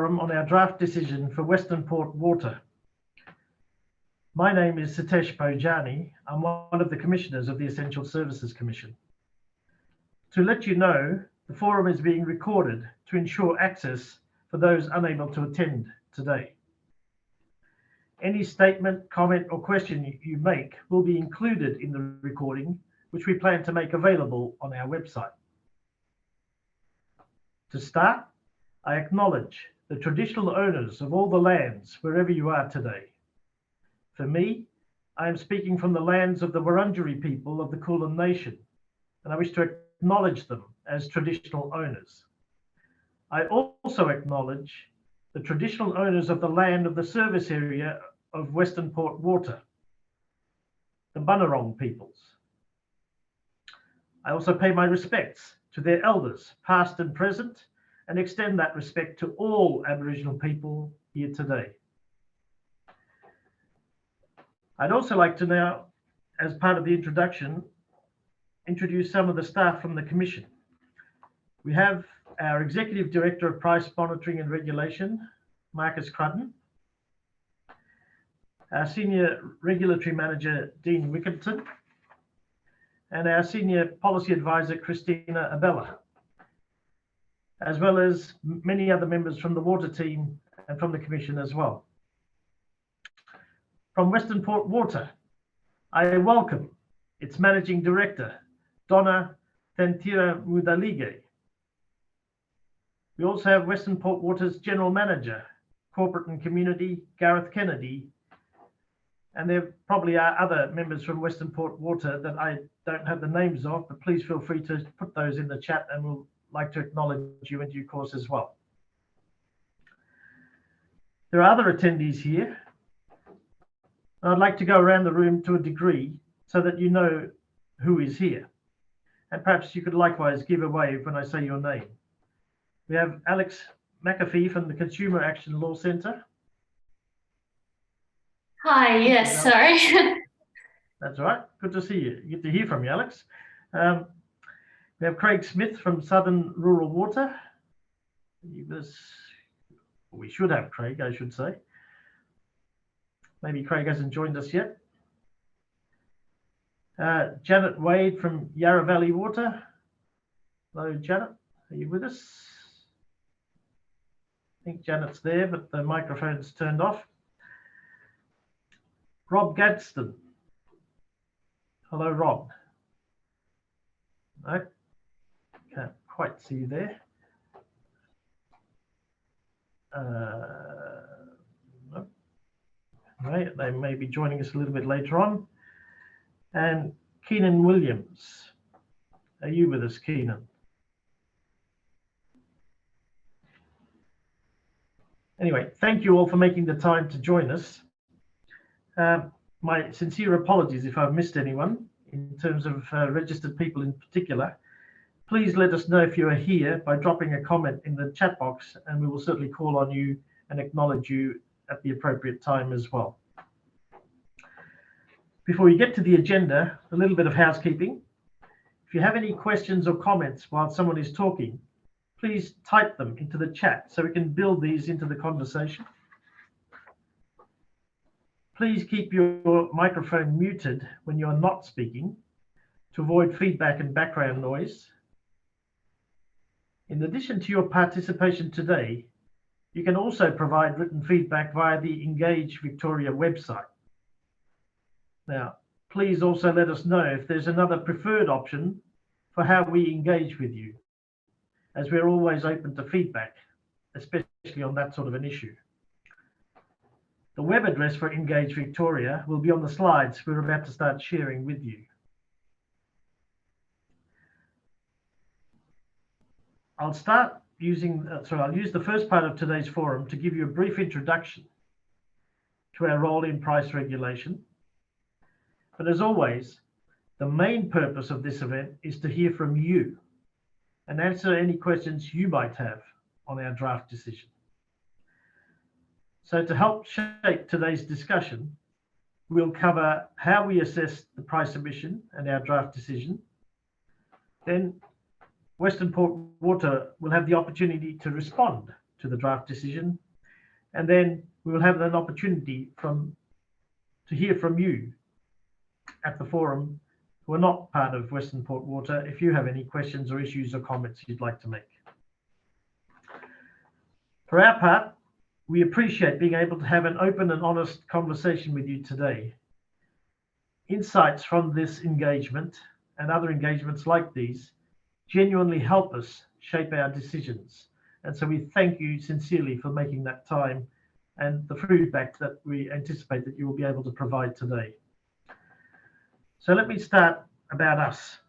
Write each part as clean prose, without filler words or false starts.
forum on our draft decision for Westernport Water. My name is Sitesh Bojani. I'm one of the commissioners of the Essential Services Commission. To let you know, the forum is being recorded to ensure access for those unable to attend today. Any statement, comment, or question you make will be included in the recording, which we plan to make available on our website. To start, I acknowledge the traditional owners of all the lands wherever you are today. For me, I am speaking from the lands of the Wurundjeri people of the Kulin Nation, and I wish to acknowledge them as traditional owners. I also acknowledge the traditional owners of the land of the service area of Westernport Water, the Bunurong peoples. I also pay my respects to their elders, past and present, and extend that respect to all Aboriginal people here today. I'd also like to now, as part of the introduction, introduce some of the staff from the Commission. We have our Executive Director of Price Monitoring and Regulation, Marcus Crudden, our Senior Regulatory Manager, Dean Wickerton, and our Senior Policy Advisor, Christina Abella, as well as many other members from the water team and from the Commission as well. From Westernport Water, I welcome its Managing Director, Donna Thentira Mudalige. We also have Westernport Water's General Manager, Corporate and Community, Gareth Kennedy, and there probably are other members from Westernport Water that I don't have the names of, but please feel free to put those in the chat and we'll like to acknowledge you in due course as well. There are other attendees here. I'd like to go around the room to a degree so that you know who is here. And perhaps you could likewise give a wave when I say your name. We have Alex McAfee from the Consumer Action Law Centre. Hi, yes, sorry. That's all right. Good to see you. Good to hear from you, Alex. We have Craig Smith from Southern Rural Water. We should have Craig, I should say. Maybe Craig hasn't joined us yet. Janet Wade from Yarra Valley Water. Hello, Janet. Are you with us? I think Janet's there, but the microphone's turned off. Rob Gadsden. Hello, Rob. No, can't quite see you there. No. Right, they may be joining us a little bit later on. And Keenan Williams. Are you with us, Keenan? Anyway, thank you all for making the time to join us. My sincere apologies if I've missed anyone in terms of registered people in particular. Please let us know if you are here by dropping a comment in the chat box, and we will certainly call on you and acknowledge you at the appropriate time as well. Before we get to the agenda, a little bit of housekeeping. If you have any questions or comments while someone is talking, please type them into the chat so we can build these into the conversation. Please keep your microphone muted when you're not speaking to avoid feedback and background noise. In addition to your participation today, you can also provide written feedback via the Engage Victoria website. Now, please also let us know if there's another preferred option for how we engage with you, as we're always open to feedback, especially on that sort of an issue. The web address for Engage Victoria will be on the slides we're about to start sharing with you. I'll use the first part of today's forum to give you a brief introduction to our role in price regulation. But as always, the main purpose of this event is to hear from you and answer any questions you might have on our draft decision. So to help shape today's discussion, we'll cover how we assess the price submission and our draft decision. Then Westernport Water will have the opportunity to respond to the draft decision, and then we will have an opportunity to hear from you at the forum who are not part of Westernport Water if you have any questions or issues or comments you'd like to make. For our part, we appreciate being able to have an open and honest conversation with you today. Insights from this engagement and other engagements like these genuinely help us shape our decisions. And so we thank you sincerely for making that time and the feedback that we anticipate that you will be able to provide today. So let me start about us.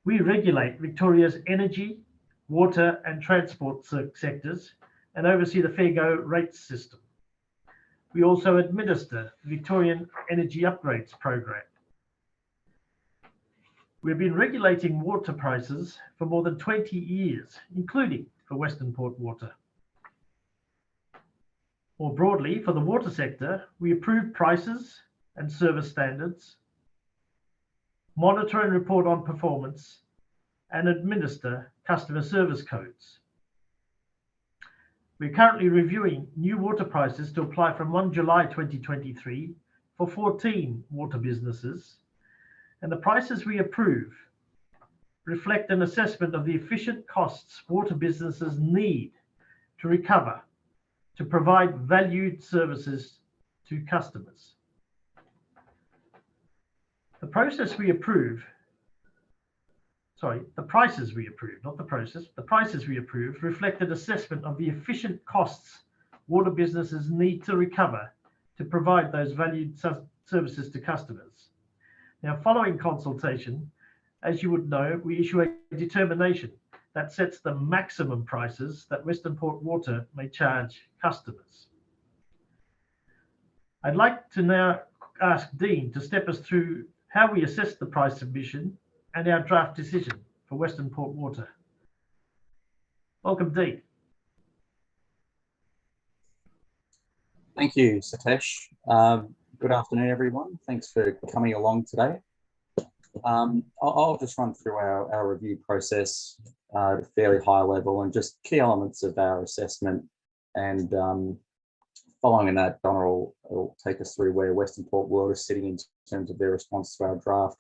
We regulate Victoria's energy, water and transport sectors and oversee the Fair Go rates system. We also administer the Victorian Energy Upgrades Program. We've been regulating water prices for more than 20 years, including for Westernport Water. More broadly, for the water sector, we approve prices and service standards, monitor and report on performance, and administer customer service codes. We're currently reviewing new water prices to apply from 1 July 2023 for 14 water businesses, and the prices we approve reflect an assessment of the efficient costs water businesses need to recover to provide valued services to customers. The prices we approve, not the process, the prices we approve reflect an assessment of the efficient costs water businesses need to recover to provide those valued services to customers. Now, following consultation, as you would know, we issue a determination that sets the maximum prices that Westernport Water may charge customers. I'd like to now ask Dean to step us through how we assess the price submission and our draft decision for Westernport Water. Welcome, Dean. Thank you, Satish. Good afternoon, everyone. Thanks for coming along today. I'll just run through our review process at a fairly high level and just key elements of our assessment. And following that, Donna will take us through where Westernport Water is sitting in terms of their response to our draft.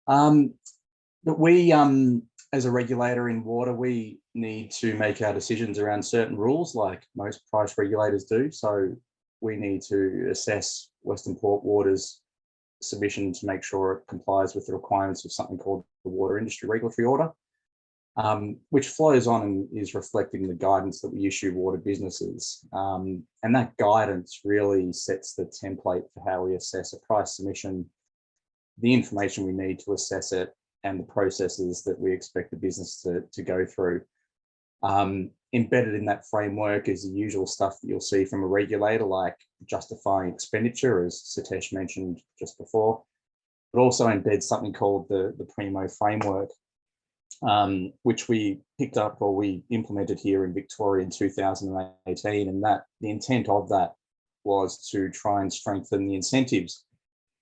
But we, as a regulator in water, we need to make our decisions around certain rules like most price regulators do. So we need to assess Westernport Water's submission to make sure it complies with the requirements of something called the Water Industry Regulatory Order, which flows on and is reflecting the guidance that we issue water businesses. And that guidance really sets the template for how we assess a price submission, the information we need to assess it, and the processes that we expect the business to go through. Embedded in that framework is the usual stuff that you'll see from a regulator, like justifying expenditure, as Satish mentioned just before, but also embeds something called the Primo framework, which we picked up or we implemented here in Victoria in 2018. And that the intent of that was to try and strengthen the incentives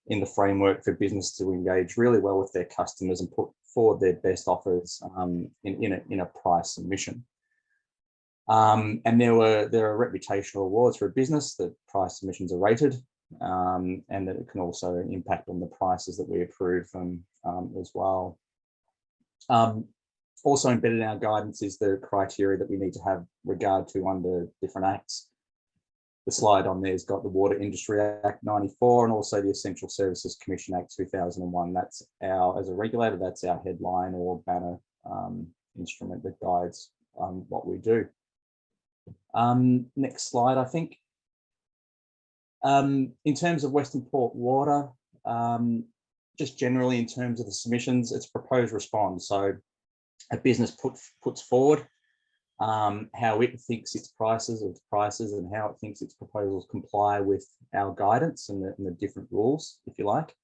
in the framework for business to engage really well with their customers and put forward their best offers in a price submission. And there are reputational awards for a business that price submissions are rated, and that it can also impact on the prices that we approve as well. Also embedded in our guidance is the criteria that we need to have regard to under different acts. The slide on there has got the Water Industry Act 94 and also the Essential Services Commission Act 2001. That's as a regulator, that's our headline or banner instrument that guides what we do. Next slide, I think. In terms of Westernport Water, just generally in terms of the submissions, it's proposed response. So a business puts forward how it thinks its prices and how it thinks its proposals comply with our guidance and the different rules, if you like.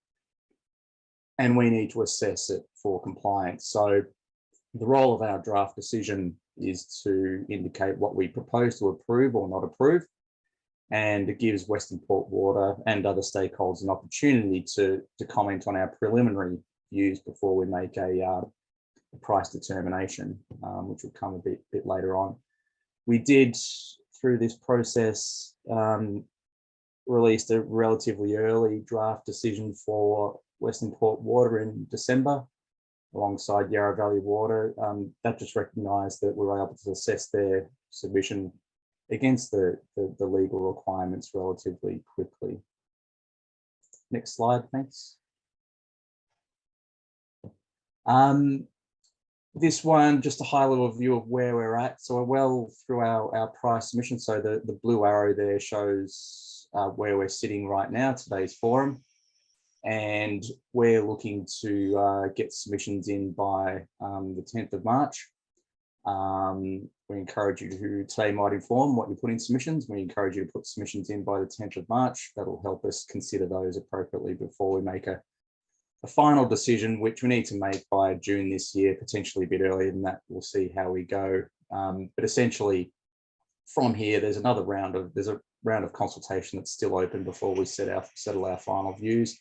And we need to assess it for compliance. So the role of our draft decision is to indicate what we propose to approve or not approve. And it gives Westernport Water and other stakeholders an opportunity to comment on our preliminary views before we make a price determination, which will come a bit later on. We did, through this process, released a relatively early draft decision for Westernport Water in December, alongside Yarra Valley Water. That just recognised that we were able to assess their submission against the legal requirements relatively quickly. Next slide, thanks. This one, just a high level view of where we're at. So we're well through our price submission. So the blue arrow there shows where we're sitting right now, today's forum. And we're looking to get submissions in by the 10th of March. We encourage you to, today might inform what you put in submissions. We encourage you to put submissions in by the 10th of March. That'll help us consider those appropriately before we make a final decision, which we need to make by June this year, potentially a bit earlier than that. We'll see how we go. But essentially from here, there's a round of consultation that's still open before we settle our final views,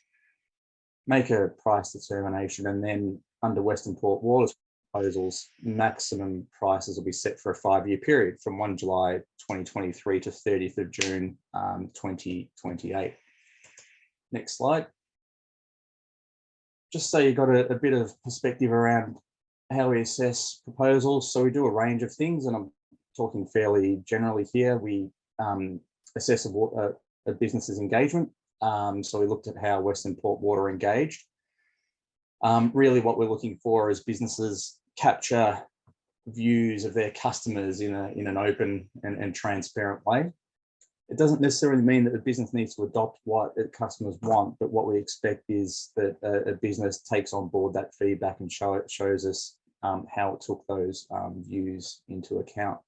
make a price determination, and then under Westernport Water's proposals, maximum prices will be set for a 5-year period from 1 July 2023 to 30th of June 2028. Next slide. Just so you've got a bit of perspective around how we assess proposals. So we do a range of things, and I'm talking fairly generally here. We assess a business's engagement. So we looked at how Westernport Water engaged. Really what we're looking for is businesses capture views of their customers in an open and transparent way. It doesn't necessarily mean that the business needs to adopt what the customers want, but what we expect is that a business takes on board that feedback and shows us how it took those views into account.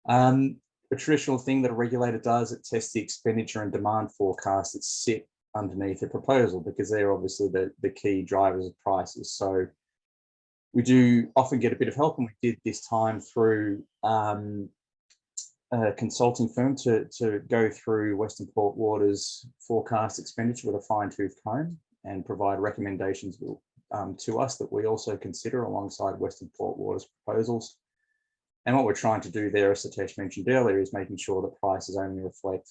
A traditional thing that a regulator does, it tests the expenditure and demand forecasts that sit underneath a proposal, because they're obviously the key drivers of prices. So we do often get a bit of help, and we did this time through a consulting firm to go through Westernport Water's forecast expenditure with a fine-tooth comb and provide recommendations to us that we also consider alongside Westernport Water's proposals. And what we're trying to do there, as Satish mentioned earlier, is making sure that prices only reflect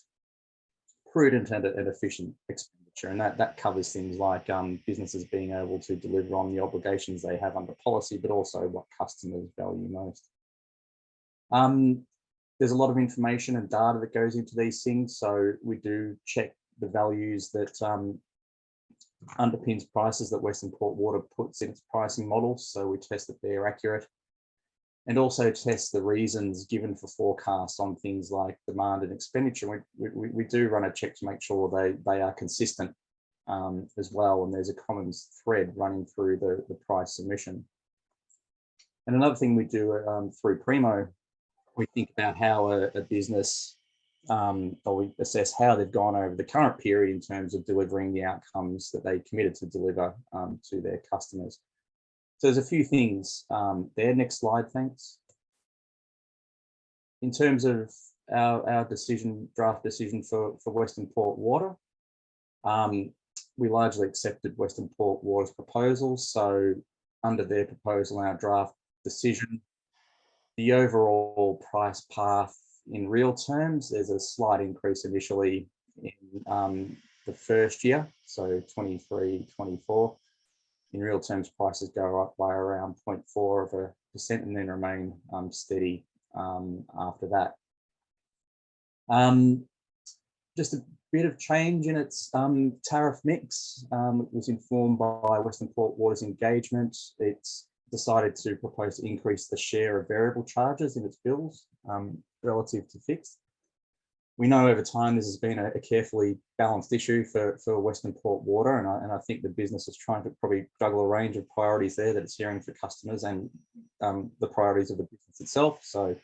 prudent and efficient expenditure. And that covers things like businesses being able to deliver on the obligations they have under policy, but also what customers value most. There's a lot of information and data that goes into these things. So we do check the values that underpins prices that Westernport Water puts in its pricing models. So we test that they're accurate, and also test the reasons given for forecasts on things like demand and expenditure. We do run a check to make sure they are consistent as well, and there's a common thread running through the price submission. And another thing we do through Primo, we think about how a business, or we assess how they've gone over the current period in terms of delivering the outcomes that they committed to deliver to their customers. So there's a few things there. Next slide, thanks. In terms of our draft decision for Westernport Water, we largely accepted Westernport Water's proposals. So under their proposal, our draft decision, the overall price path in real terms, there's a slight increase initially in the first year, so 23-24. In real terms, prices go up by around 0.4% and then remain steady after that. Just a bit of change in its tariff mix. It was informed by Westernport Water's engagement. It's decided to propose to increase the share of variable charges in its bills relative to fixed. We know over time this has been a carefully balanced issue for Westernport Water, and I think the business is trying to probably juggle a range of priorities there that it's hearing for customers and the priorities of the business itself. So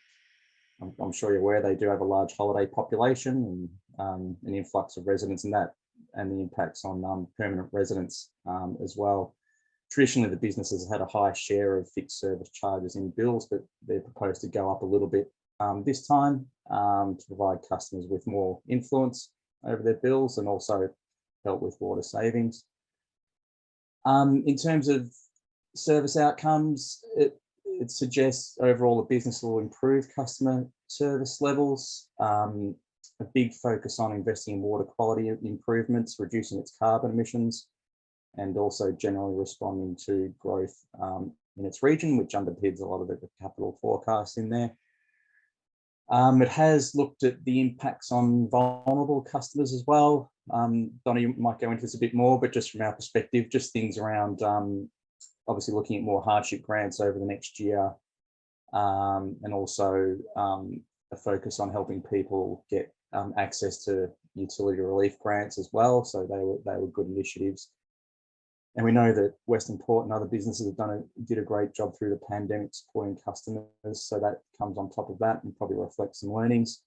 I'm sure you're aware they do have a large holiday population and an influx of residents, and the impacts on permanent residents as well. Traditionally, the business has had a high share of fixed service charges in bills, but they're proposed to go up a little bit this time to provide customers with more influence over their bills and also help with water savings. In terms of Service outcomes, it suggests overall the business will improve customer service levels, a big focus on investing in water quality improvements, reducing its carbon emissions, and also generally responding to growth in its region, which underpins a lot of the capital forecasts in there. It has looked at the impacts on vulnerable customers as well. Donna, you might go into this a bit more, but just from our perspective, just things around obviously looking at more hardship grants over the next year, and also a focus on helping people get access to utility relief grants as well. So they were good initiatives. And we know that Westernport and other businesses did a great job through the pandemic supporting customers. So that comes on top of that and probably reflects some learnings.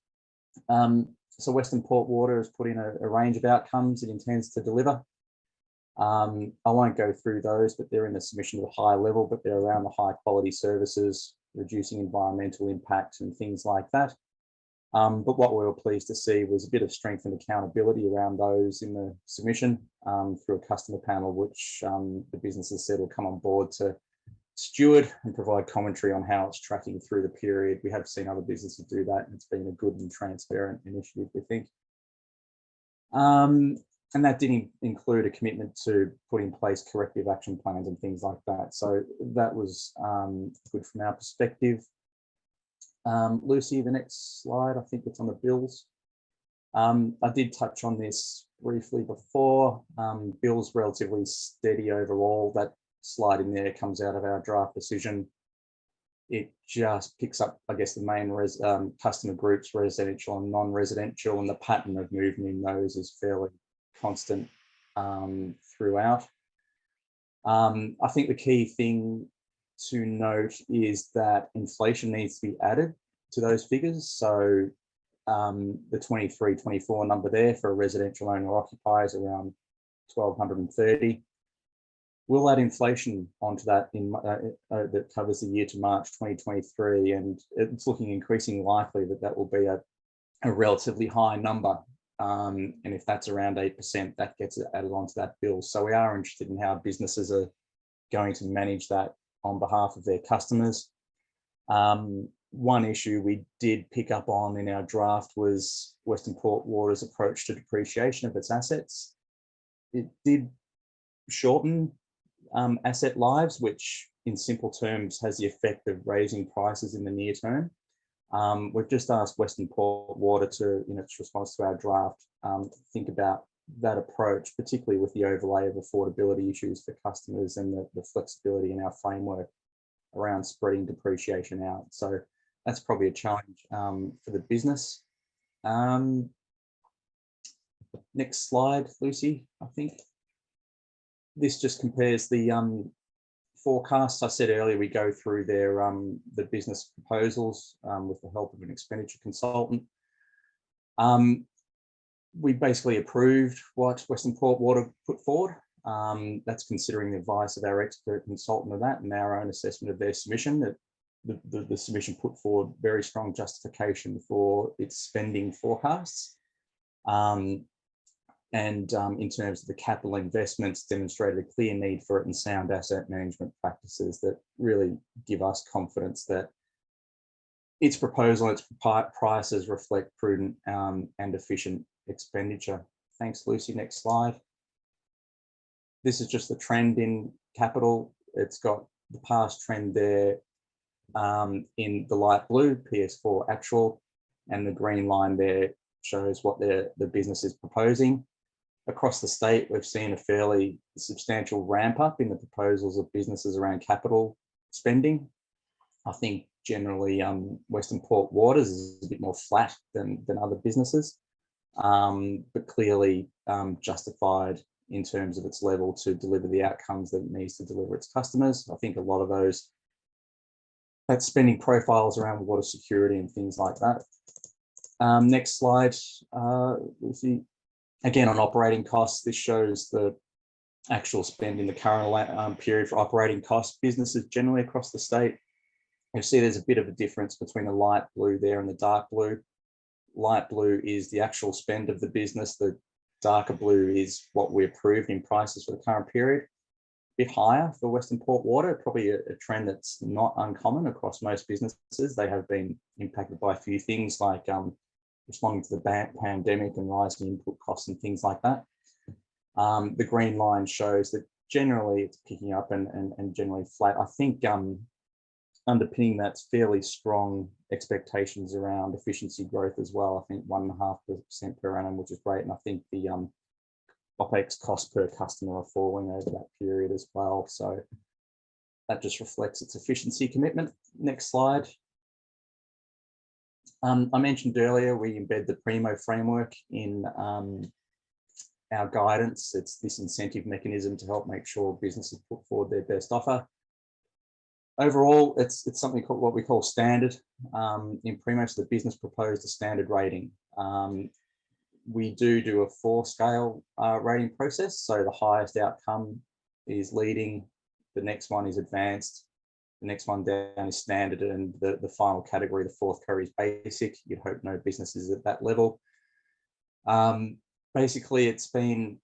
So Westernport Water has put in a range of outcomes it intends to deliver. I won't go through those, but they're in the submission at a high level, but they're around the high quality services, reducing environmental impact and things like that. But what we were pleased to see was a bit of strength and accountability around those in the submission through a customer panel, which the businesses said will come on board to steward and provide commentary on how it's tracking through the period. We have seen other businesses do that, and it's been a good and transparent initiative, we think. And that did include a commitment to put in place corrective action plans and things like that. So that was good from our perspective. Lucy, the next slide, I think it's on the bills. I did touch on this briefly before. Bills relatively steady overall. That slide in there comes out of our draft decision. It just picks up, I guess, the main customer groups, residential and non-residential, and the pattern of movement in those is fairly constant throughout. I think the key thing to note is that inflation needs to be added to those figures. So the 23-24 number there for a residential owner occupier is around 1,230. We'll add inflation onto that that covers the year to March 2023, and it's looking increasingly likely that that will be a relatively high number. And if that's around 8%, that gets added onto that bill. So we are interested in how businesses are going to manage that on behalf of their customers. One issue we did pick up on in our draft was Westernport Water's approach to depreciation of its assets. It did shorten asset lives, which in simple terms has the effect of raising prices in the near term. We've just asked Westernport Water to, in its response to our draft, think about that approach, particularly with the overlay of affordability issues for customers and the flexibility in our framework around spreading depreciation out. So that's probably a challenge for the business. Next slide, Lucy, I think. This just compares the forecasts. I said earlier we go through their the business proposals with the help of an expenditure consultant. We basically approved what Westernport Water put forward. That's considering the advice of our expert consultant of that and our own assessment of their submission. That the submission put forward very strong justification for its spending forecasts. And in terms of the capital investments, demonstrated a clear need for it and sound asset management practices that really give us confidence that its proposal, its prices reflect prudent and efficient expenditure. Thanks, Lucy. Next slide. This is just the trend in capital. It's got the past trend there in the light blue, PS4 actual, and the green line there shows what the business is proposing. Across the state, we've seen a fairly substantial ramp up in the proposals of businesses around capital spending. I think generally Westernport Waters is a bit more flat than other businesses, but clearly justified in terms of its level to deliver the outcomes that it needs to deliver its customers. I think a lot of that spending profiles around water security and things like that. Next slide, we'll see. Again, on operating costs, this shows the actual spend in the current period for operating costs. Businesses generally across the state, you see there's a bit of a difference between the light blue there and the dark blue. Light blue is the actual spend of the business. The darker blue is what we approved in prices for the current period. bit higher for Westernport Water, probably a trend that's not uncommon across most businesses. They have been impacted by a few things like responding to the pandemic and rising input costs and things like that. The green line shows that generally it's picking up and generally flat. I think underpinning that's fairly strong expectations around efficiency growth as well. I think 1.5% per annum, which is great. And I think the OPEX cost per customer are falling over that period as well. So that just reflects its efficiency commitment. Next slide. I mentioned earlier, we embed the Primo framework in our guidance. It's this incentive mechanism to help make sure businesses put forward their best offer. Overall, it's something called what we call standard. In Primo, so the business proposed a standard rating. We do a 4-scale rating process. So the highest outcome is leading, the next one is advanced, the next one down is standard, and the final category, the 4th category, is basic. You'd hope no business is at that level. Basically, it's been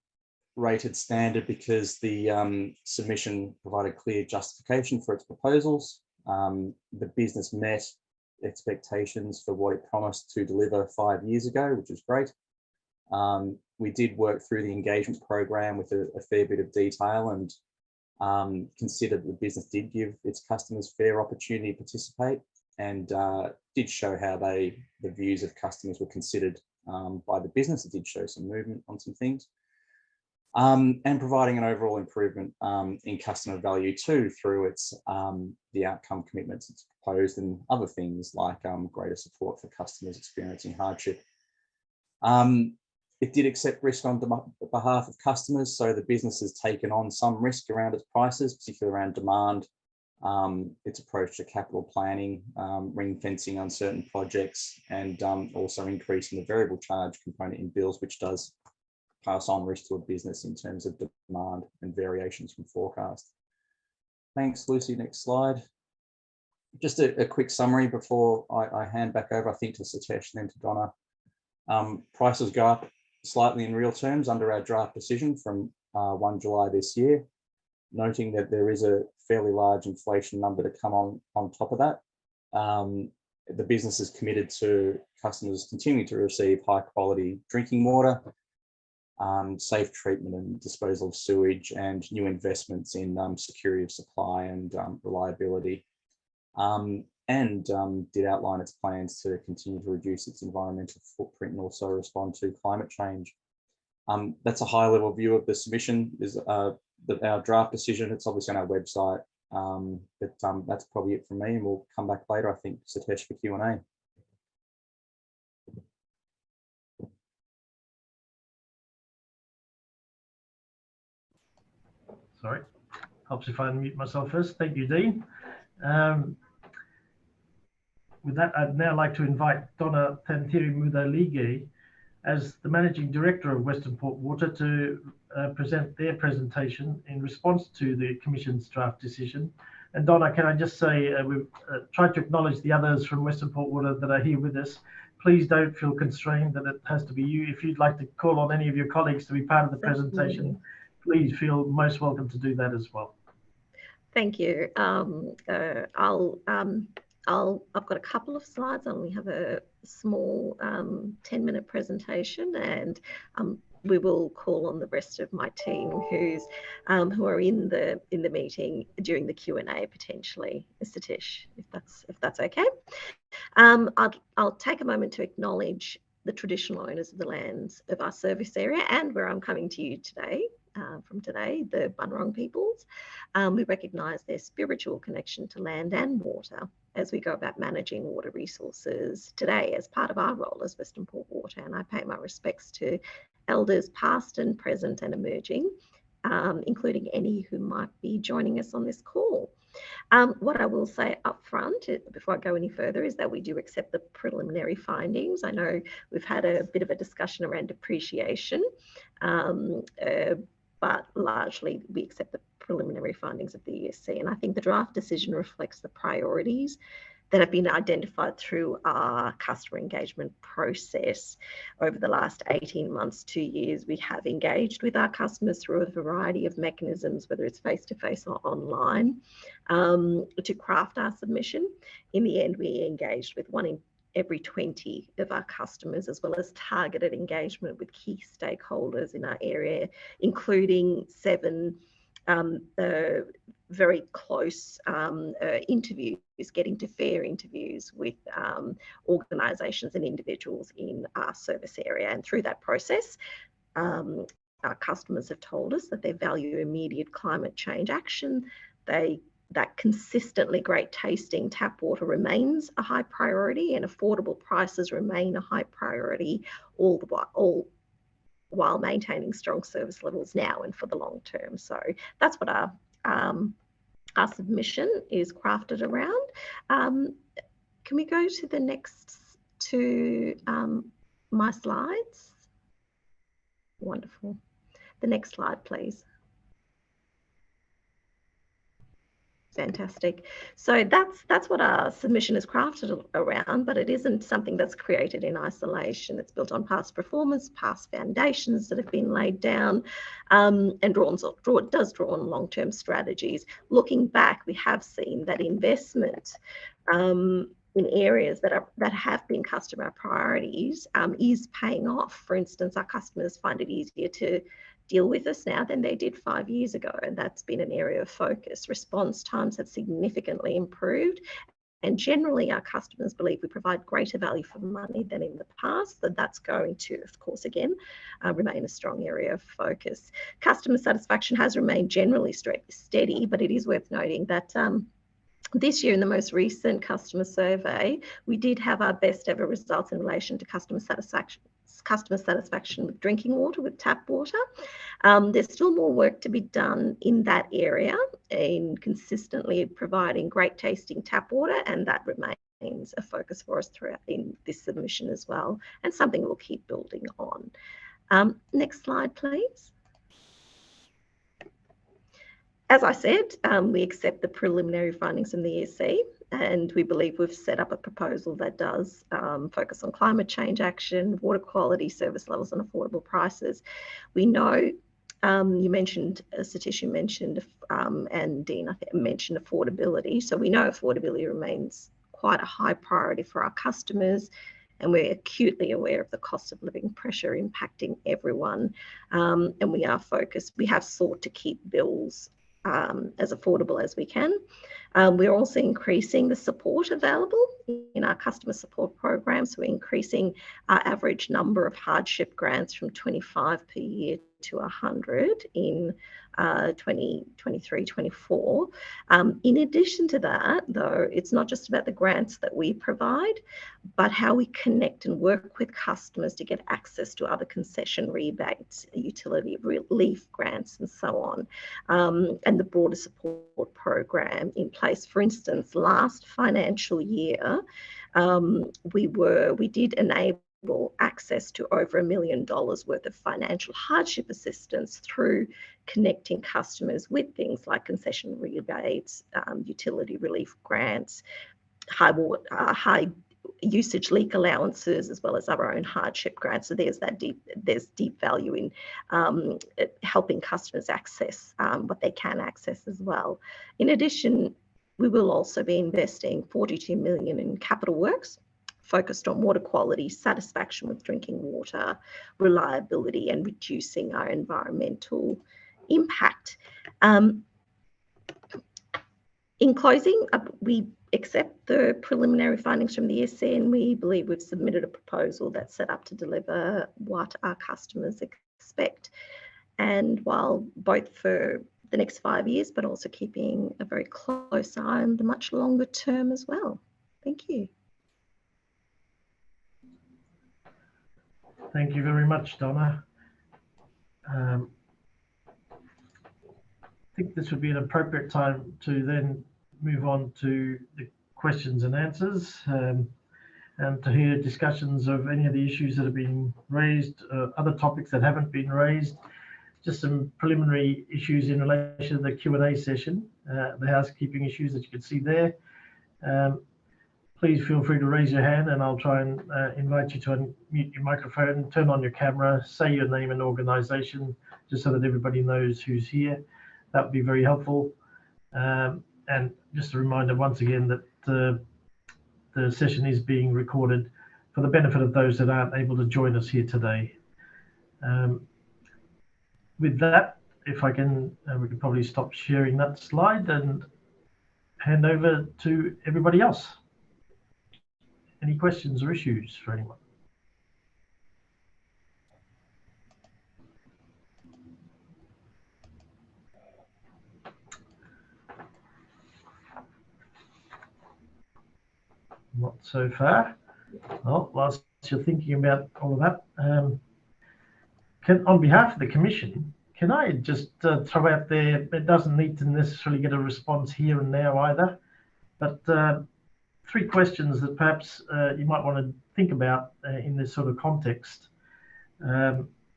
rated standard because the submission provided clear justification for its proposals. The business met expectations for what it promised to deliver 5 years ago, which is great. We did work through the engagement program with a fair bit of detail and considered the business did give its customers fair opportunity to participate, and did show how the views of customers were considered by the business. It did show some movement on some things. And providing an overall improvement in customer value too through its the outcome commitments it's proposed, and other things like greater support for customers experiencing hardship. It did accept risk on behalf of customers, so the business has taken on some risk around its prices, particularly around demand, its approach to capital planning, ring fencing on certain projects, and also increasing the variable charge component in bills, which does pass on risk to a business in terms of demand and variations from forecast. Thanks, Lucy. Next slide. Just a quick summary before I hand back over, I think, to Satish and then to Donna. Prices go up slightly in real terms under our draft decision from 1 July this year, noting that there is a fairly large inflation number to come on top of that. The business is committed to customers continuing to receive high quality drinking water, safe treatment and disposal of sewage, and new investments in security of supply and reliability. And did outline its plans to continue to reduce its environmental footprint and also respond to climate change. That's a high level view of the submission. Is our draft decision. It's obviously on our website, but that's probably it from me, and we'll come back later, I think, Satish, for Q&A. Sorry, helps if I unmute myself first. Thank you, Dean. With that, I'd now like to invite Donna Tantiri-Mudalige as the Managing Director of Westernport Water to present their presentation in response to the Commission's draft decision. And Donna, can I just say, we've tried to acknowledge the others from Westernport Water that are here with us. Please don't feel constrained that it has to be you. If you'd like to call on any of your colleagues to be part of the presentation, please feel most welcome to do that as well. Thank you. I've got a couple of slides. I only have a small 10-minute presentation, and we will call on the rest of my team who are in the meeting during the Q&A potentially. Satish, if that's okay. I'll take a moment to acknowledge the traditional owners of the lands of our service area and where I'm coming to you today. The Bunurong peoples. We recognise their spiritual connection to land and water as we go about managing water resources today as part of our role as Westernport Water, and I pay my respects to elders past and present and emerging, including any who might be joining us on this call. What I will say up front before I go any further is that we do accept the preliminary findings. I know we've had a bit of a discussion around depreciation, but largely we accept the preliminary findings of the ESC. And I think the draft decision reflects the priorities that have been identified through our customer engagement process. Over the last 18 months, 2 years, we have engaged with our customers through a variety of mechanisms, whether it's face-to-face or online, to craft our submission. In the end, we engaged with 1 in every 20 of our customers, as well as targeted engagement with key stakeholders in our area, including 7 very close interviews, getting to fair interviews with organisations and individuals in our service area. And through that process, our customers have told us that they value immediate climate change action. That consistently great tasting tap water remains a high priority, and affordable prices remain a high priority, all while maintaining strong service levels now and for the long term. So that's what our submission is crafted around. Can we go to the next my slides? Wonderful. The next slide, please. Fantastic. So that's what our submission is crafted around, but it isn't something that's created in isolation. It's built on past performance, past foundations that have been laid down, and does draw on long-term strategies. Looking back, we have seen that investment in areas that have been customer priorities is paying off. For instance, our customers find it easier to deal with us now than they did 5 years ago, and that's been an area of focus. Response times have significantly improved, and generally our customers believe we provide greater value for money than in the past. So that's going to, of course, again, remain a strong area of focus. Customer satisfaction has remained generally steady, but it is worth noting that this year, in the most recent customer survey, we did have our best ever results in relation to customer satisfaction with drinking water, with tap water. There's still more work to be done in that area in consistently providing great tasting tap water, and that remains a focus for us throughout in this submission as well, and something we'll keep building on. Next slide, please. As I said, we accept the preliminary findings from the ESC, and we believe we've set up a proposal that does focus on climate change action, water quality, service levels, and affordable prices. We know you mentioned, Satish, you mentioned, and Dean, I think, mentioned affordability. So we know affordability remains quite a high priority for our customers, and we're acutely aware of the cost of living pressure impacting everyone. And we are focused. We have sought to keep bills as affordable as we can. We're also increasing the support available in our customer support programs. We're increasing our average number of hardship grants from 25 per year to 100 in 2023-24. In addition to that, though, it's not just about the grants that we provide, but how we connect and work with customers to get access to other concession rebates, utility relief grants, and so on, and the broader support program in place. For instance, last financial year, we did enable access to over $1 million worth of financial hardship assistance through connecting customers with things like concession rebates, utility relief grants, high usage leak allowances, as well as our own hardship grants. So there's deep value in helping customers access what they can access as well. In addition, we will also be investing $42 million in capital works focused on water quality, satisfaction with drinking water, reliability, and reducing our environmental impact. In closing, we accept the preliminary findings from the ESC, and we believe we've submitted a proposal that's set up to deliver what our customers expect. And while both for the next 5 years, but also keeping a very close eye on the much longer term as well. Thank you. Thank you very much, Donna. I think this would be an appropriate time to then move on to the questions and answers, and to hear discussions of any of the issues that have been raised, other topics that haven't been raised, just some preliminary issues in relation to the Q&A session, the housekeeping issues that you can see there. please feel free to raise your hand and I'll try and invite you to unmute your microphone, turn on your camera, say your name and organisation, just so that everybody knows who's here. That would be very helpful. And just a reminder once again that the session is being recorded for the benefit of those that aren't able to join us here today. With that, if I can, we can probably stop sharing that slide and hand over to everybody else. Any questions or issues for anyone? Not so far. Well, whilst you're thinking about all of that, on behalf of the Commission, can I just throw out there, it doesn't need to necessarily get a response here and now either, but 3 questions that perhaps you might want to think about in this sort of context.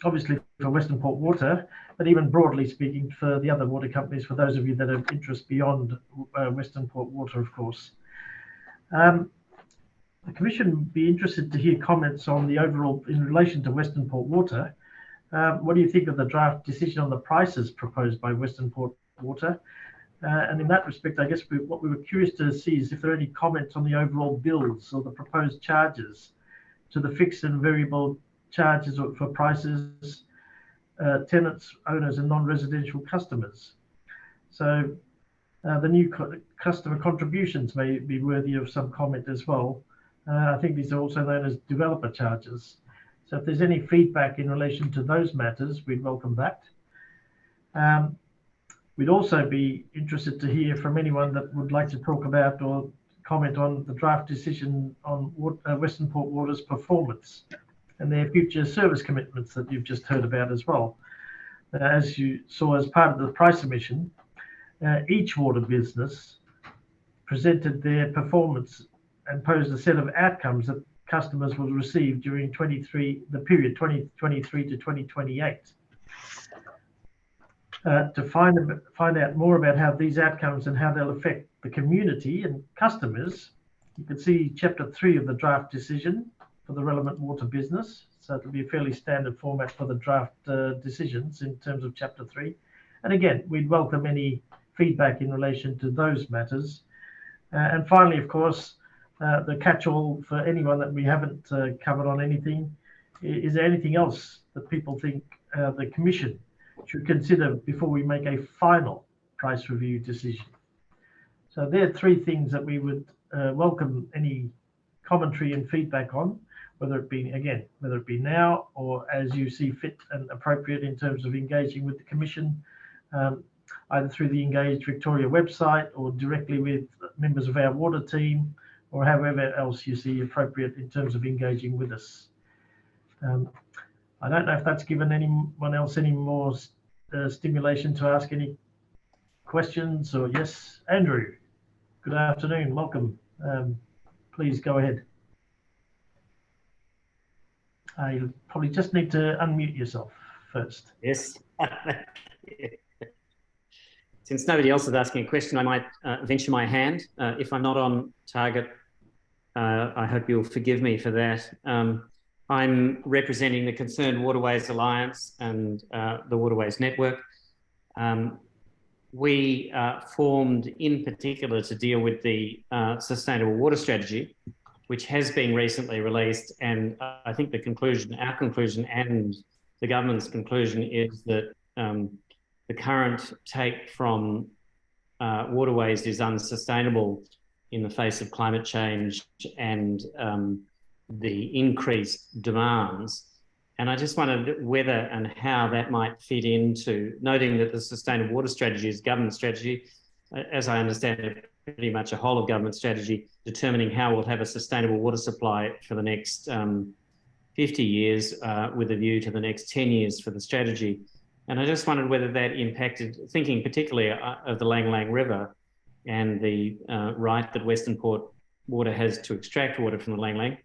Obviously for Westernport Water, but even broadly speaking for the other water companies, for those of you that have interest beyond Westernport Water, of course. The Commission would be interested to hear comments on the overall, in relation to Westernport Water. What do you think of the draft decision on the prices proposed by Westernport Water? And in that respect, I guess what we were curious to see is if there are any comments on the overall bills or the proposed charges to the fixed and variable charges for prices, tenants, owners and non-residential customers. So the new customer contributions may be worthy of some comment as well. I think these are also known as developer charges. So if there's any feedback in relation to those matters, we'd welcome that. We'd also be interested to hear from anyone that would like to talk about or comment on the draft decision on Westernport Water's performance and their future service commitments that you've just heard about as well. As you saw as part of the price submission, each water business presented their performance and posed a set of outcomes that customers will receive during the period 2023 to 2028. To find out more about how these outcomes and how they'll affect the community and customers, you can see Chapter 3 of the draft decision for the relevant water business. So it'll be a fairly standard format for the draft decisions in terms of Chapter 3. And again, we'd welcome any feedback in relation to those matters. And finally, of course, the catch-all for anyone that we haven't covered on anything. Is there anything else that people think the Commission should consider before we make a final price review decision? So there are 3 things that we would welcome any commentary and feedback on, whether it be now or as you see fit and appropriate in terms of engaging with the Commission, either through the Engage Victoria website or directly with members of our water team, or however else you see appropriate in terms of engaging with us. I don't know if that's given anyone else any more stimulation to ask any questions or yes, Andrew, good afternoon, welcome. Please go ahead. You probably just need to unmute yourself first. Yes. Since nobody else is asking a question, I might venture my hand. If I'm not on target, I hope you'll forgive me for that. I'm representing the Concerned Waterways Alliance and the Waterways Network. We formed in particular to deal with the Sustainable Water Strategy, which has been recently released. And I think the conclusion, our conclusion and the government's conclusion is that the current take from waterways is unsustainable in the face of climate change and the increased demands. And I just wondered whether and how that might fit into, noting that the Sustainable Water Strategy is government strategy, as I understand it, pretty much a whole of government strategy, determining how we'll have a sustainable water supply for the next 50 years with a view to the next 10 years for the strategy. And I just wondered whether that impacted, thinking particularly of the Lang Lang River and the right that Westernport Water has to extract water from the Lang Lang,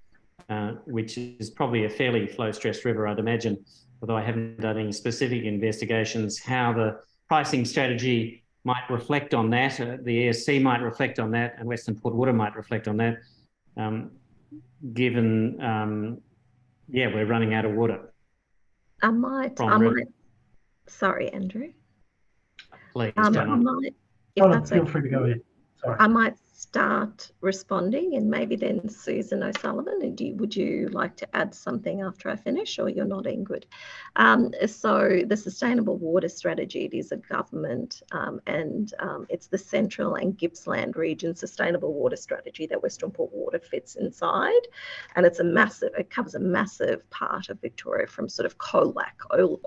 which is probably a fairly flow-stressed river, I'd imagine, although I haven't done any specific investigations, how the pricing strategy might reflect on that, the ESC might reflect on that, and Westernport Water might reflect on that. given, we're running out of water. Sorry, Andrew. Please, I Donna. might, if Donna, that's feel okay, free to go ahead. Sorry. I might start responding, and maybe then Susan O'Sullivan, and would you like to add something after I finish, or you're not, Ingrid? So the Sustainable Water Strategy, it is a government and it's the Central and Gippsland Region Sustainable Water Strategy that Westernport Water fits inside. And it covers a massive part of Victoria from sort of Colac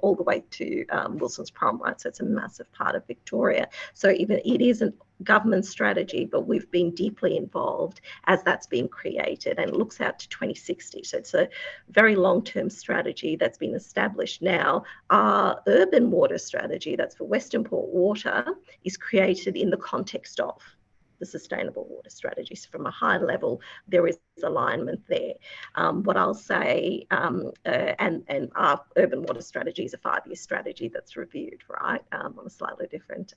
all the way to Wilson's Prom, right? So it's a massive part of Victoria. So even it isn't government strategy, but we've been deeply involved as that's been created, and it looks out to 2060. So it's a very long-term strategy that's been established now. Our urban water strategy, that's for Westernport Water, is created in the context of the Sustainable Water Strategy. So from a high level, there is alignment there. What I'll say, and our urban water strategy is a 5-year strategy that's reviewed, right, on a slightly different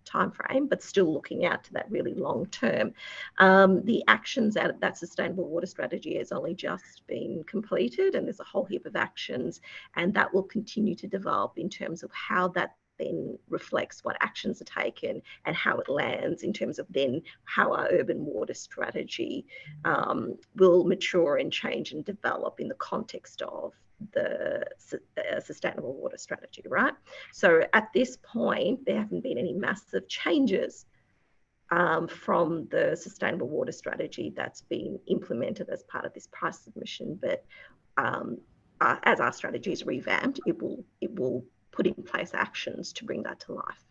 time frame, but still looking out to that really long term. The actions out of that Sustainable Water Strategy has only just been completed, and there's a whole heap of actions, and that will continue to develop in terms of how that then reflects what actions are taken and how it lands in terms of then how our urban water strategy will mature and change and develop in the context of the Sustainable Water Strategy, right? So at this point, there haven't been any massive changes from the Sustainable Water Strategy that's been implemented as part of this price submission, but as our strategy is revamped, it will put in place actions to bring that to life.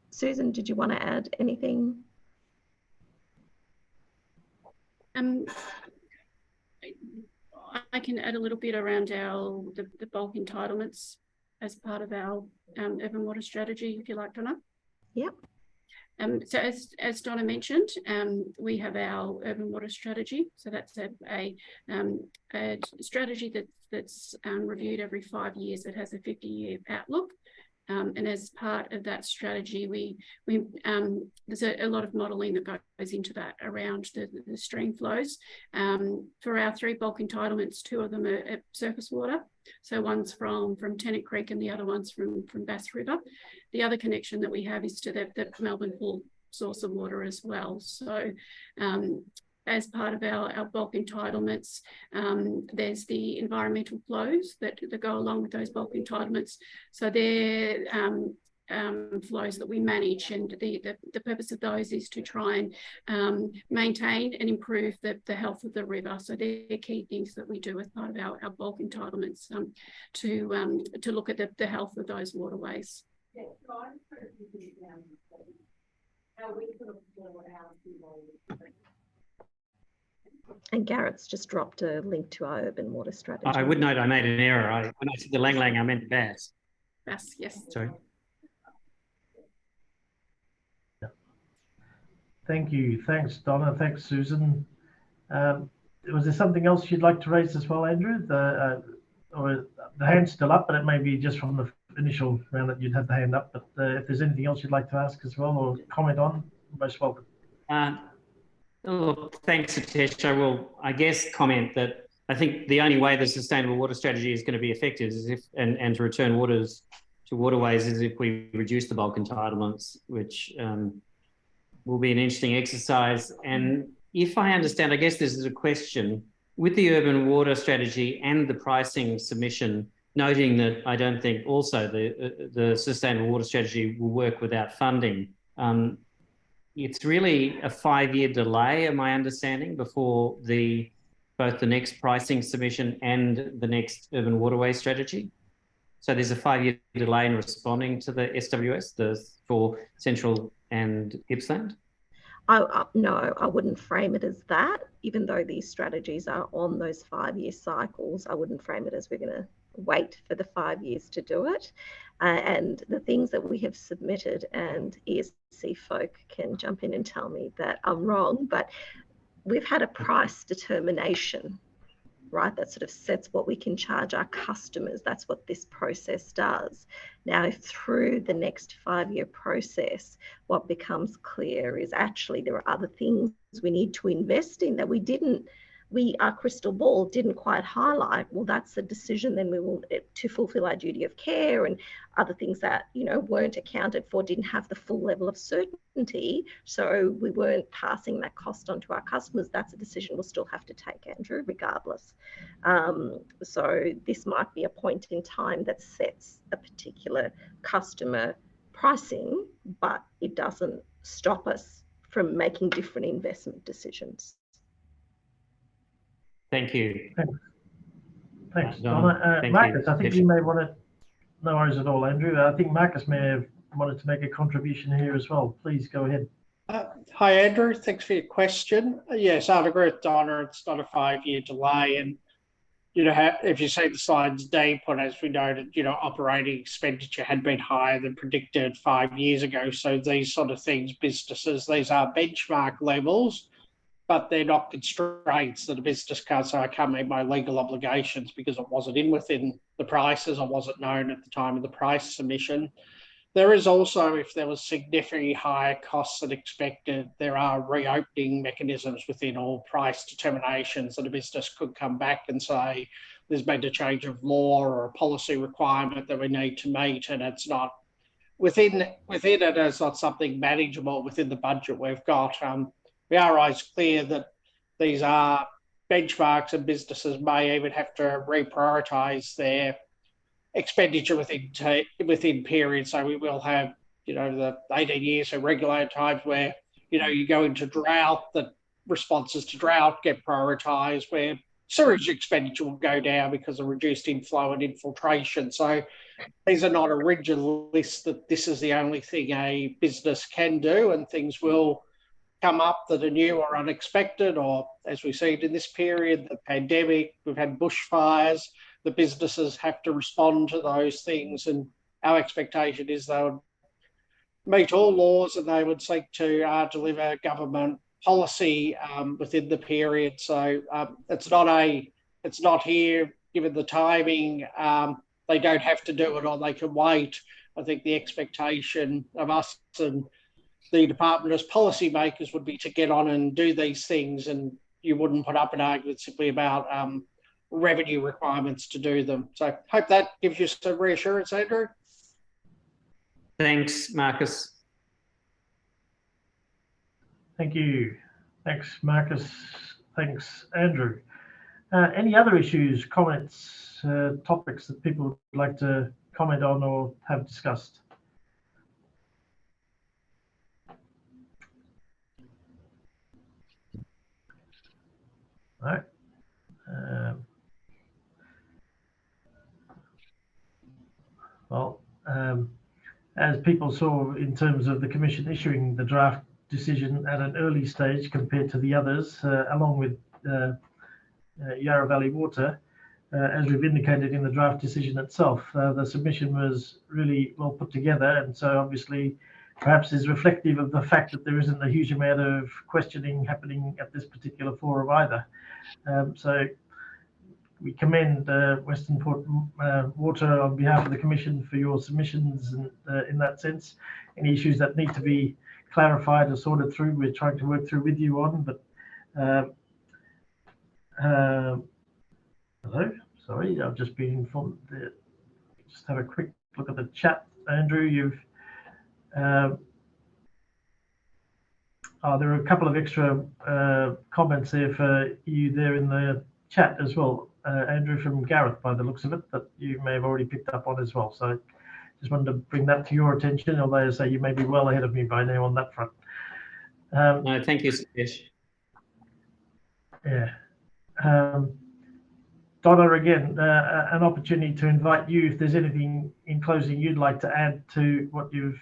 Susan, did you want to add anything? I can add a little bit around the bulk entitlements as part of our urban water strategy, if you like, Donna. Yep. So as Donna mentioned, we have our urban water strategy. So that's a strategy that's reviewed every 5 years. It has a 50-year outlook. And as part of that strategy, there's a lot of modelling that goes into that around the stream flows. For our 3 bulk entitlements, 2 of them are surface water. So one's from Tennant Creek and the other one's from Bass River. The other connection that we have is to the Melbourne Pool source of water as well. So as part of our bulk entitlements, there's the environmental flows that go along with those bulk entitlements. So they're flows that we manage, and the purpose of those is to try and maintain and improve the health of the river. So they're key things that we do as part of our bulk entitlements to look at the health of those waterways. And Garrett's just dropped a link to our urban water strategy. I would note I made an error. When I said the Lang Lang, I meant Bass. Bass, yes. Sorry. Thank you. Thanks, Donna. Thanks, Susan. Was there something else you'd like to raise as well, Andrew? Or the hand's still up, but it may be just from the initial round that you'd had the hand up. But if there's anything else you'd like to ask as well or comment on, most welcome. Look, thanks, Satish. I will, I guess, comment that I think the only way the Sustainable Water Strategy is going to be effective is and to return waters to waterways is if we reduce the bulk entitlements, which will be an interesting exercise. And if I understand, I guess this is a question, with the urban water strategy and the pricing submission, noting that I don't think also the Sustainable Water Strategy will work without funding. It's really a 5-year delay, am I understanding, before both the next pricing submission and the next urban waterway strategy? So there's a 5-year delay in responding to the SWS for Central and Gippsland? No, I wouldn't frame it as that. Even though these strategies are on those 5-year cycles, I wouldn't frame it as we're going to wait for the 5 years to do it. And the things that we have submitted, and ESC folk can jump in and tell me that I'm wrong, but we've had a price determination right? That sort of sets what we can charge our customers. That's what this process does. Now, if through the next 5-year process, what becomes clear is actually there are other things we need to invest in that our crystal ball didn't quite highlight, well, that's a decision then we will, to fulfill our duty of care, and other things that, you know, weren't accounted for, didn't have the full level of certainty, so we weren't passing that cost on to our customers. That's a decision we'll still have to take, Andrew, regardless. So this might be a point in time that sets a particular customer pricing, but it doesn't stop us from making different investment decisions. Thank you. Thanks, Donna. Donna. Thank Marcus, you. I think you may want to, no worries at all, Andrew. I think Marcus may have wanted to make a contribution here as well. Please go ahead. Hi, Andrew. Thanks for your question. Yes, I'd agree with Donna. It's not a 5-year delay. And, you know, if you see the slides deep on, as we noted, you know, operating expenditure had been higher than predicted 5 years ago. So these sort of things, businesses, these are benchmark levels, but they're not constraints that a business can't say, I can't meet my legal obligations because it wasn't within the prices or wasn't known at the time of the price submission. There is also, if there was significantly higher costs than expected, there are reopening mechanisms within all price determinations that a business could come back and say, there's been a change of law or a policy requirement that we need to meet, and it's not within it, it's not something manageable within the budget we've got. We are always clear that these are benchmarks and businesses may even have to reprioritise their expenditure within periods. So we will have, you know, the 18 years of regulated times where, you know, you go into drought, the responses to drought get prioritised, where sewage expenditure will go down because of reduced inflow and infiltration. So these are not a rigid list that this is the only thing a business can do, and things will come up that are new or unexpected, or as we see it in this period, the pandemic, we've had bushfires, the businesses have to respond to those things, and our expectation is they would meet all laws and they would seek to deliver government policy within the period. So it's not here, given the timing, they don't have to do it or they can wait. I think the expectation of us and the department as policymakers would be to get on and do these things, and you wouldn't put up an argument simply about revenue requirements to do them. So hope that gives you some reassurance, Andrew. Thanks, Marcus. Thank you. Thanks, Marcus. Thanks, Andrew. Any other issues, comments, topics that people would like to comment on or have discussed? All right. As people saw in terms of the Commission issuing the draft decision at an early stage compared to the others, along with Yarra Valley Water, as we've indicated in the draft decision itself, the submission was really well put together, and so obviously perhaps is reflective of the fact that there isn't a huge amount of questioning happening at this particular forum either. So we commend Westernport Water on behalf of the Commission for your submissions, and in that sense, any issues that need to be clarified or sorted through, we're trying to work through with you on. But hello, sorry, I've just been informed that, just have a quick look at the chat. Andrew, you've there are a couple of extra comments there for you there in the chat as well, Andrew, from Gareth, by the looks of it, that you may have already picked up on as well. So just wanted to bring that to your attention, although I say you may be well ahead of me by now on that front. No, thank you, Satish. Yeah. Donna, again, an opportunity to invite you if there's anything in closing you'd like to add to what you've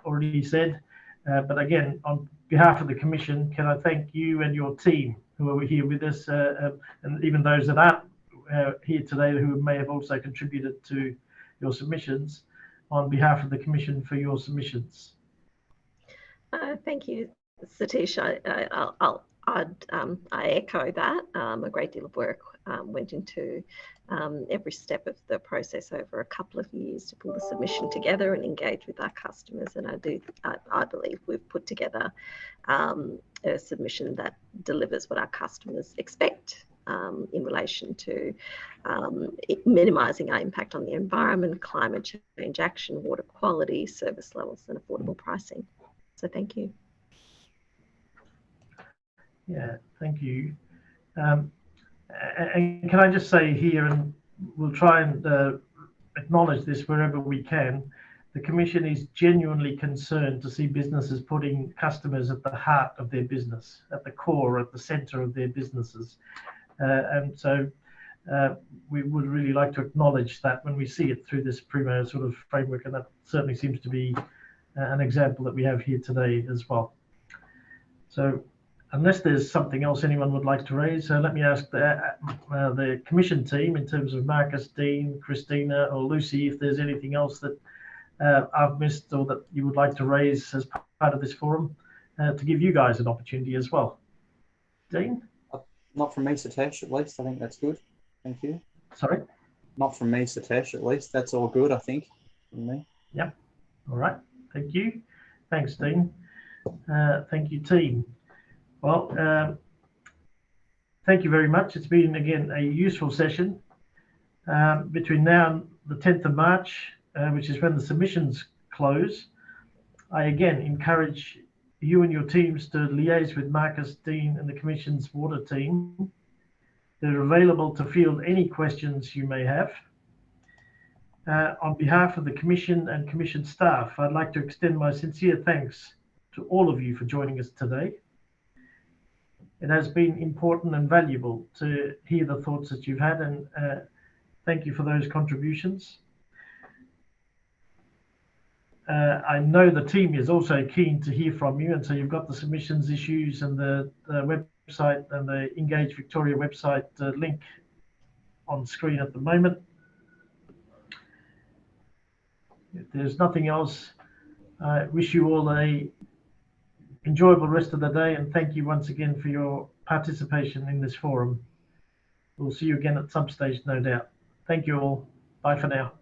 already said. But again, on behalf of the Commission, can I thank you and your team who are here with us, and even those that aren't here today who may have also contributed to your submissions, on behalf of the Commission for your submissions. Thank you, Satish. I'll I echo that. A great deal of work went into every step of the process over a couple of years to pull the submission together and engage with our customers. And I believe we've put together a submission that delivers what our customers expect in relation to minimising our impact on the environment, climate change action, water quality, service levels, and affordable pricing. So thank you. Yeah, thank you. And can I just say here, and we'll try and acknowledge this wherever we can, the Commission is genuinely concerned to see businesses putting customers at the heart of their business, at the core, at the centre of their businesses. And so we would really like to acknowledge that when we see it through this Primo sort of framework, and that certainly seems to be an example that we have here today as well. So unless there's something else anyone would like to raise, let me ask the Commission team in terms of Marcus, Dean, Christina or Lucy, if there's anything else that I've missed or that you would like to raise as part of this forum to give you guys an opportunity as well. Dean? Not from me, Satish, at least. I think that's good. Thank you. Sorry? Not from me, Satish, at least. That's all good, I think, from me. Yep. All right. Thank you. Thanks, Dean. Thank you, team. Well, thank you very much. It's been, again, a useful session. Between now and the 10th of March, which is when the submissions close, I again encourage you and your teams to liaise with Marcus, Dean and the Commission's water team. They're available to field any questions you may have. On behalf of the Commission and Commission staff, I'd like to extend my sincere thanks to all of you for joining us today. It has been important and valuable to hear the thoughts that you've had, and thank you for those contributions. I know the team is also keen to hear from you, and so you've got the submissions issues and the website and the Engage Victoria website link on screen at the moment. If there's nothing else, I wish you all a enjoyable rest of the day, and thank you once again for your participation in this forum. We'll see you again at some stage, no doubt. Thank you all. Bye for now.